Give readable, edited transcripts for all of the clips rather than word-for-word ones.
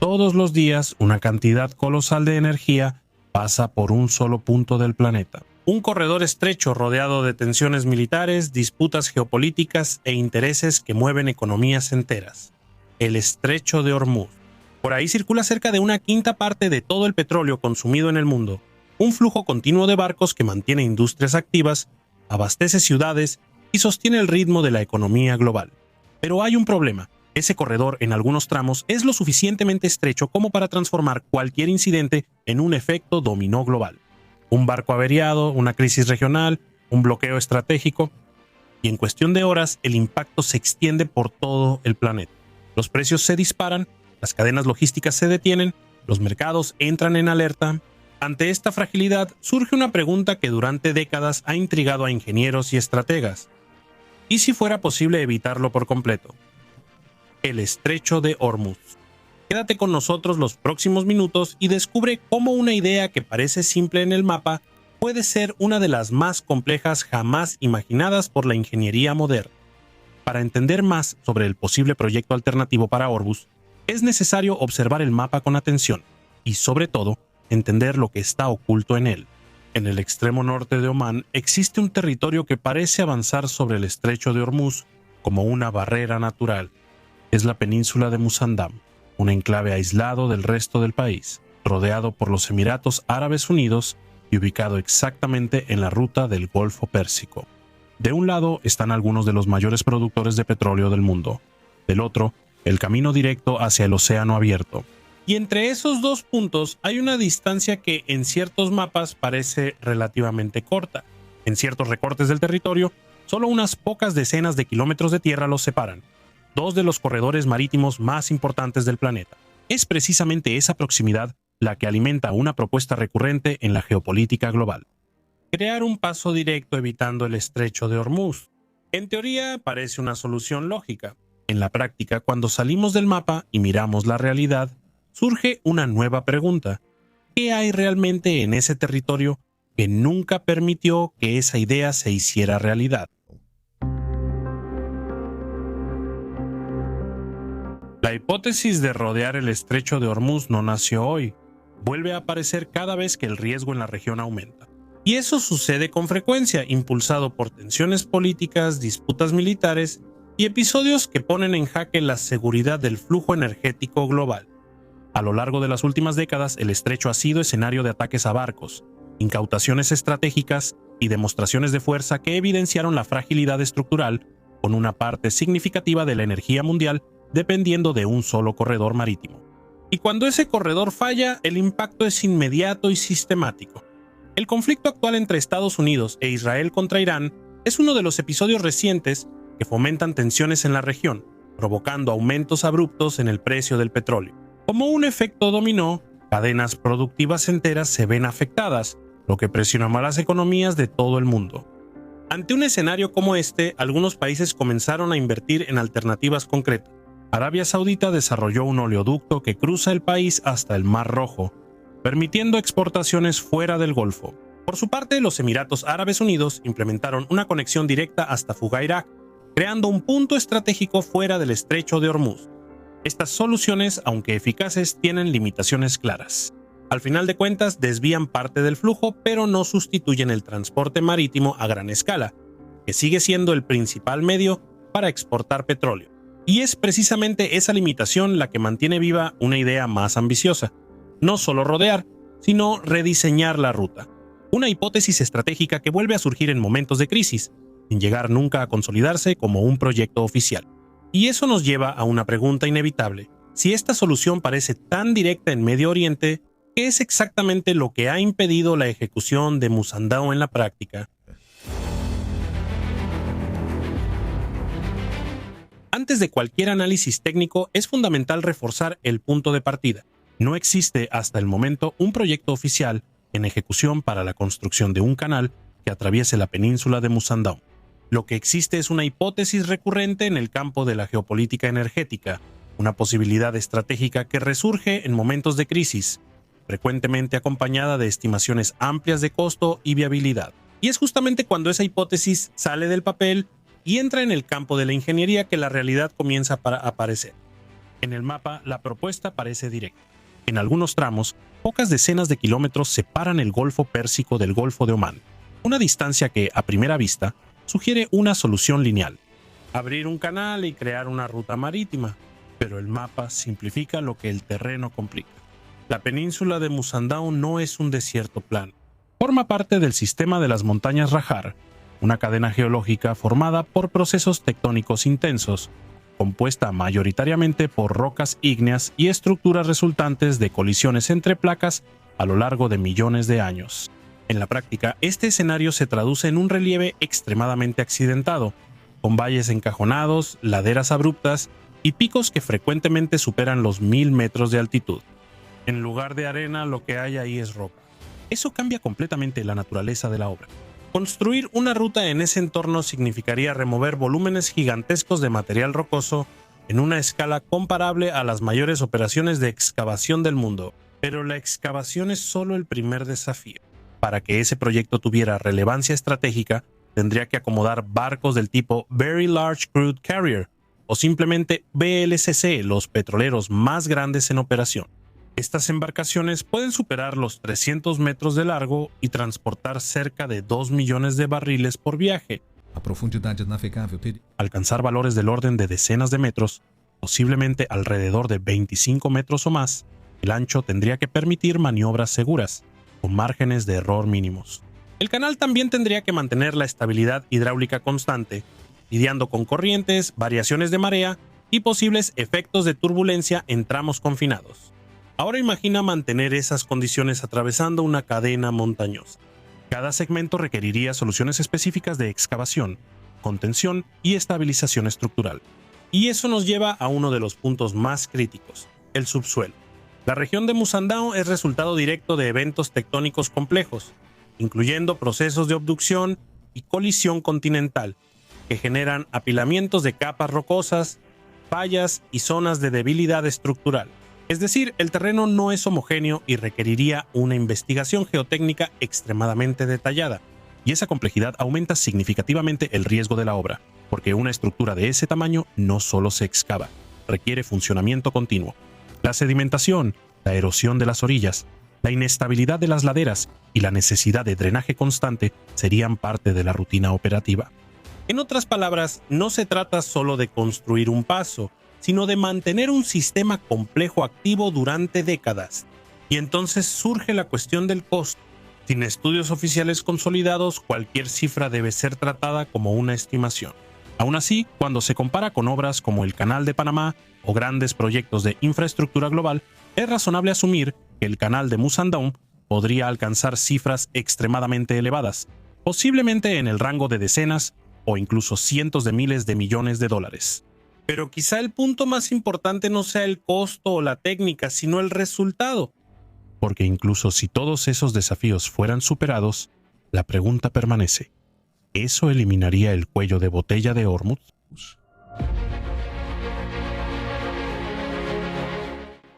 Todos los días, una cantidad colosal de energía pasa por un solo punto del planeta. Un corredor estrecho rodeado de tensiones militares, disputas geopolíticas e intereses que mueven economías enteras. El Estrecho de Hormuz. Por ahí circula cerca de una quinta parte de todo el petróleo consumido en el mundo. Un flujo continuo de barcos que mantiene industrias activas, abastece ciudades y sostiene el ritmo de la economía global. Pero hay un problema. Ese corredor en algunos tramos es lo suficientemente estrecho como para transformar cualquier incidente en un efecto dominó global. Un barco averiado, una crisis regional, un bloqueo estratégico, y en cuestión de horas el impacto se extiende por todo el planeta. Los precios se disparan, las cadenas logísticas se detienen, los mercados entran en alerta. Ante esta fragilidad surge una pregunta que durante décadas ha intrigado a ingenieros y estrategas. ¿Y si fuera posible evitarlo por completo? El Estrecho de Hormuz. Quédate con nosotros los próximos minutos y descubre cómo una idea que parece simple en el mapa puede ser una de las más complejas jamás imaginadas por la ingeniería moderna. Para entender más sobre el posible proyecto alternativo para Hormuz, es necesario observar el mapa con atención y, sobre todo, entender lo que está oculto en él. En el extremo norte de Omán existe un territorio que parece avanzar sobre el Estrecho de Hormuz como una barrera natural. Es la península de Musandam, un enclave aislado del resto del país, rodeado por los Emiratos Árabes Unidos y ubicado exactamente en la ruta del Golfo Pérsico. De un lado están algunos de los mayores productores de petróleo del mundo, del otro, el camino directo hacia el océano abierto. Y entre esos dos puntos hay una distancia que en ciertos mapas parece relativamente corta. En ciertos recortes del territorio, solo unas pocas decenas de kilómetros de tierra los separan. Dos de los corredores marítimos más importantes del planeta. Es precisamente esa proximidad la que alimenta una propuesta recurrente en la geopolítica global. Crear un paso directo evitando el Estrecho de Hormuz. En teoría parece una solución lógica. En la práctica, cuando salimos del mapa y miramos la realidad, surge una nueva pregunta. ¿Qué hay realmente en ese territorio que nunca permitió que esa idea se hiciera realidad? La hipótesis de rodear el Estrecho de Hormuz no nació hoy. Vuelve a aparecer cada vez que el riesgo en la región aumenta. Y eso sucede con frecuencia, impulsado por tensiones políticas, disputas militares y episodios que ponen en jaque la seguridad del flujo energético global. A lo largo de las últimas décadas, el estrecho ha sido escenario de ataques a barcos, incautaciones estratégicas y demostraciones de fuerza que evidenciaron la fragilidad estructural, con una parte significativa de la energía mundial dependiendo de un solo corredor marítimo. Y cuando ese corredor falla, el impacto es inmediato y sistemático. El conflicto actual entre Estados Unidos e Israel contra Irán es uno de los episodios recientes que fomentan tensiones en la región, provocando aumentos abruptos en el precio del petróleo. Como un efecto dominó, cadenas productivas enteras se ven afectadas, lo que presiona a las economías de todo el mundo. Ante un escenario como este, algunos países comenzaron a invertir en alternativas concretas. Arabia Saudita desarrolló un oleoducto que cruza el país hasta el Mar Rojo, permitiendo exportaciones fuera del Golfo. Por su parte, los Emiratos Árabes Unidos implementaron una conexión directa hasta Fujairah, creando un punto estratégico fuera del Estrecho de Hormuz. Estas soluciones, aunque eficaces, tienen limitaciones claras. Al final de cuentas, desvían parte del flujo, pero no sustituyen el transporte marítimo a gran escala, que sigue siendo el principal medio para exportar petróleo. Y es precisamente esa limitación la que mantiene viva una idea más ambiciosa. No solo rodear, sino rediseñar la ruta. Una hipótesis estratégica que vuelve a surgir en momentos de crisis, sin llegar nunca a consolidarse como un proyecto oficial. Y eso nos lleva a una pregunta inevitable. Si esta solución parece tan directa en Medio Oriente, ¿qué es exactamente lo que ha impedido la ejecución de Musandam en la práctica? Antes de cualquier análisis técnico, es fundamental reforzar el punto de partida. No existe hasta el momento un proyecto oficial en ejecución para la construcción de un canal que atraviese la península de Musandam. Lo que existe es una hipótesis recurrente en el campo de la geopolítica energética, una posibilidad estratégica que resurge en momentos de crisis, frecuentemente acompañada de estimaciones amplias de costo y viabilidad. Y es justamente cuando esa hipótesis sale del papel y entra en el campo de la ingeniería que la realidad comienza a aparecer. En el mapa, la propuesta parece directa. En algunos tramos, pocas decenas de kilómetros separan el Golfo Pérsico del Golfo de Omán, una distancia que, a primera vista, sugiere una solución lineal. Abrir un canal y crear una ruta marítima, pero el mapa simplifica lo que el terreno complica. La península de Musandao no es un desierto plano. Forma parte del sistema de las montañas Rajar, una cadena geológica formada por procesos tectónicos intensos, compuesta mayoritariamente por rocas ígneas y estructuras resultantes de colisiones entre placas a lo largo de millones de años. En la práctica, este escenario se traduce en un relieve extremadamente accidentado, con valles encajonados, laderas abruptas y picos que frecuentemente superan los 1000 metros de altitud. En lugar de arena, lo que hay ahí es roca. Eso cambia completamente la naturaleza de la obra. Construir una ruta en ese entorno significaría remover volúmenes gigantescos de material rocoso en una escala comparable a las mayores operaciones de excavación del mundo. Pero la excavación es solo el primer desafío. Para que ese proyecto tuviera relevancia estratégica, tendría que acomodar barcos del tipo Very Large Crude Carrier o simplemente VLCC, los petroleros más grandes en operación. Estas embarcaciones pueden superar los 300 metros de largo y transportar cerca de 2 millones de barriles por viaje. A profundidade navegável teria Alcanzar valores del orden de decenas de metros, posiblemente alrededor de 25 metros o más. El ancho tendría que permitir maniobras seguras, con márgenes de error mínimos. El canal también tendría que mantener la estabilidad hidráulica constante, lidiando con corrientes, variaciones de marea y posibles efectos de turbulencia en tramos confinados. Ahora imagina mantener esas condiciones atravesando una cadena montañosa. Cada segmento requeriría soluciones específicas de excavación, contención y estabilización estructural. Y eso nos lleva a uno de los puntos más críticos, el subsuelo. La región de Musandao es resultado directo de eventos tectónicos complejos, incluyendo procesos de abducción y colisión continental, que generan apilamientos de capas rocosas, fallas y zonas de debilidad estructural. Es decir, el terreno no es homogéneo y requeriría una investigación geotécnica extremadamente detallada, y esa complejidad aumenta significativamente el riesgo de la obra, porque una estructura de ese tamaño no solo se excava, requiere funcionamiento continuo. La sedimentación, la erosión de las orillas, la inestabilidad de las laderas y la necesidad de drenaje constante serían parte de la rutina operativa. En otras palabras, no se trata solo de construir un paso, sino de mantener un sistema complejo activo durante décadas. Y entonces surge la cuestión del costo. Sin estudios oficiales consolidados, cualquier cifra debe ser tratada como una estimación. Aún así, cuando se compara con obras como el Canal de Panamá o grandes proyectos de infraestructura global, es razonable asumir que el Canal de Musandao podría alcanzar cifras extremadamente elevadas, posiblemente en el rango de decenas o incluso cientos de miles de millones de dólares. Pero quizá el punto más importante no sea el costo o la técnica, sino el resultado. Porque incluso si todos esos desafíos fueran superados, la pregunta permanece: ¿eso eliminaría el cuello de botella de Hormuz?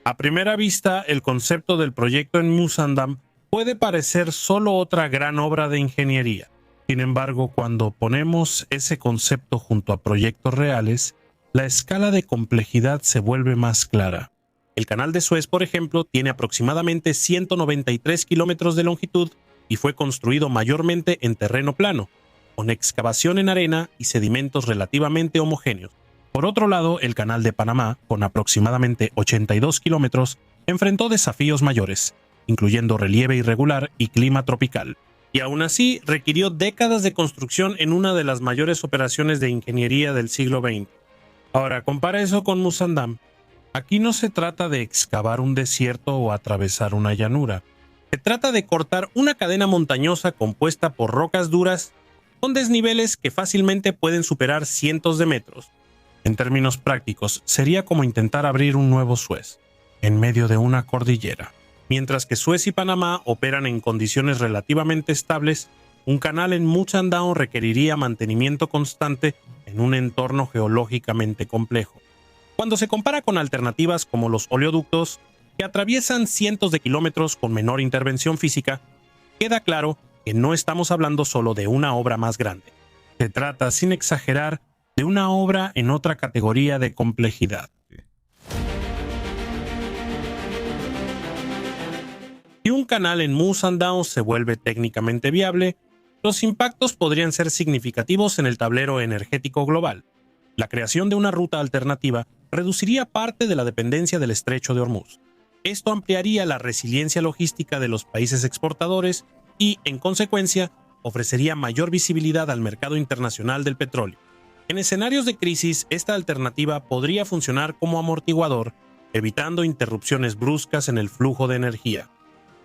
A primera vista, el concepto del proyecto en Musandam puede parecer solo otra gran obra de ingeniería. Sin embargo, cuando ponemos ese concepto junto a proyectos reales, la escala de complejidad se vuelve más clara. El Canal de Suez, por ejemplo, tiene aproximadamente 193 kilómetros de longitud y fue construido mayormente en terreno plano, con excavación en arena y sedimentos relativamente homogéneos. Por otro lado, el Canal de Panamá, con aproximadamente 82 kilómetros, enfrentó desafíos mayores, incluyendo relieve irregular y clima tropical. Y aún así, requirió décadas de construcción en una de las mayores operaciones de ingeniería del siglo XX. Ahora, compara eso con Musandam. Aquí no se trata de excavar un desierto o atravesar una llanura. Se trata de cortar una cadena montañosa compuesta por rocas duras con desniveles que fácilmente pueden superar cientos de metros. En términos prácticos, sería como intentar abrir un nuevo Suez, en medio de una cordillera. Mientras que Suez y Panamá operan en condiciones relativamente estables, un canal en Musandao requeriría mantenimiento constante en un entorno geológicamente complejo. Cuando se compara con alternativas como los oleoductos, que atraviesan cientos de kilómetros con menor intervención física, queda claro que no estamos hablando solo de una obra más grande. Se trata, sin exagerar, de una obra en otra categoría de complejidad. canal en Musandao se vuelve técnicamente viable, los impactos podrían ser significativos en el tablero energético global. La creación de una ruta alternativa reduciría parte de la dependencia del estrecho de Hormuz. Esto ampliaría la resiliencia logística de los países exportadores y, en consecuencia, ofrecería mayor visibilidad al mercado internacional del petróleo. En escenarios de crisis, esta alternativa podría funcionar como amortiguador, evitando interrupciones bruscas en el flujo de energía.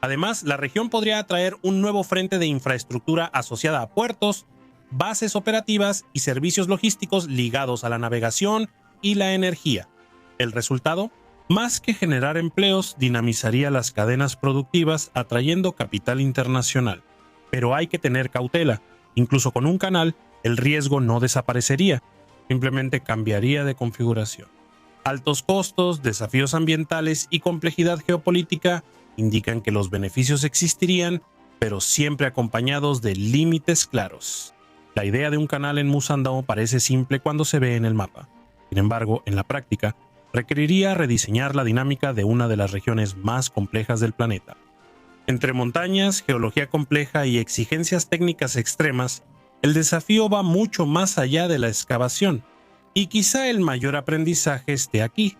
Además, la región podría atraer un nuevo frente de infraestructura asociada a puertos, bases operativas y servicios logísticos ligados a la navegación y la energía. El resultado, más que generar empleos, dinamizaría las cadenas productivas atrayendo capital internacional. Pero hay que tener cautela. Incluso con un canal, el riesgo no desaparecería, simplemente cambiaría de configuración. Altos costos, desafíos ambientales y complejidad geopolítica indican que los beneficios existirían, pero siempre acompañados de límites claros. La idea de un canal en Musandao parece simple cuando se ve en el mapa. Sin embargo, en la práctica, requeriría rediseñar la dinámica de una de las regiones más complejas del planeta. Entre montañas, geología compleja y exigencias técnicas extremas, el desafío va mucho más allá de la excavación. Y quizá el mayor aprendizaje esté aquí.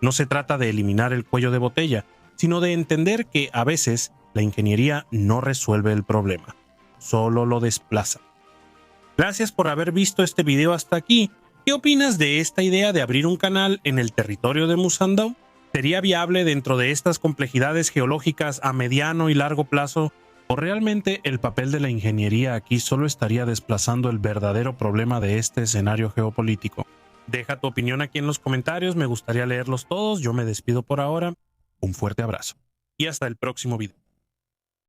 No se trata de eliminar el cuello de botella, sino de entender que a veces la ingeniería no resuelve el problema, solo lo desplaza. Gracias por haber visto este video hasta aquí. ¿Qué opinas de esta idea de abrir un canal en el territorio de Musandao? ¿Sería viable dentro de estas complejidades geológicas a mediano y largo plazo? ¿O realmente el papel de la ingeniería aquí solo estaría desplazando el verdadero problema de este escenario geopolítico? Deja tu opinión aquí en los comentarios, me gustaría leerlos todos. Yo me despido por ahora. Un fuerte abrazo y hasta el próximo video.